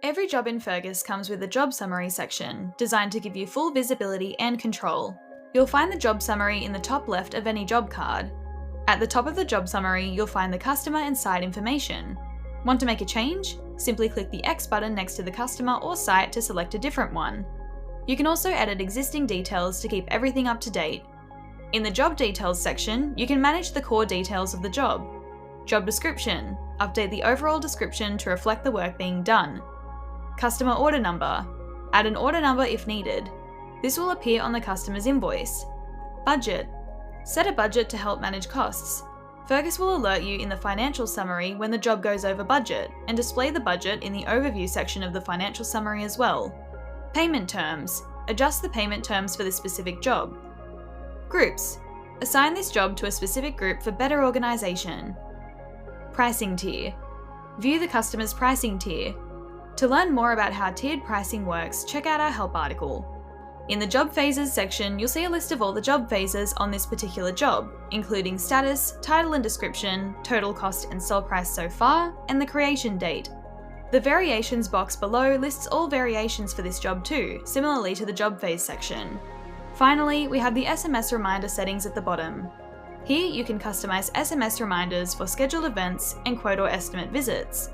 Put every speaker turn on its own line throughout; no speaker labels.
Every job in Fergus comes with a job summary section, designed to give you full visibility and control. You'll find the job summary in the top left of any job card. At the top of the job summary, you'll find the customer and site information. Want to make a change? Simply click the X button next to the customer or site to select a different one. You can also edit existing details to keep everything up to date. In the Job Details section, you can manage the core details of the job. Job Description – update the overall description to reflect the work being done. Customer Order Number – add an order number if needed. This will appear on the customer's invoice. Budget – set a budget to help manage costs. Fergus will alert you in the financial summary when the job goes over budget, and display the budget in the overview section of the financial summary as well. Payment Terms – adjust the payment terms for the specific job. Groups – assign this job to a specific group for better organisation. Pricing Tier – view the customer's pricing tier. To learn more about how tiered pricing works, check out our help article. In the Job Phases section, you'll see a list of all the job phases on this particular job, including status, title and description, total cost and sell price so far, and the creation date. The Variations box below lists all variations for this job too, similarly to the Job Phase section. Finally, we have the SMS reminder settings at the bottom. Here you can customize SMS reminders for scheduled events and quote or estimate visits.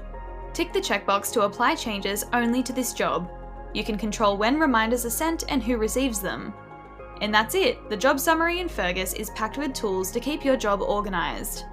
Tick the checkbox to apply changes only to this job. You can control when reminders are sent and who receives them. And that's it! The job summary in Fergus is packed with tools to keep your job organised.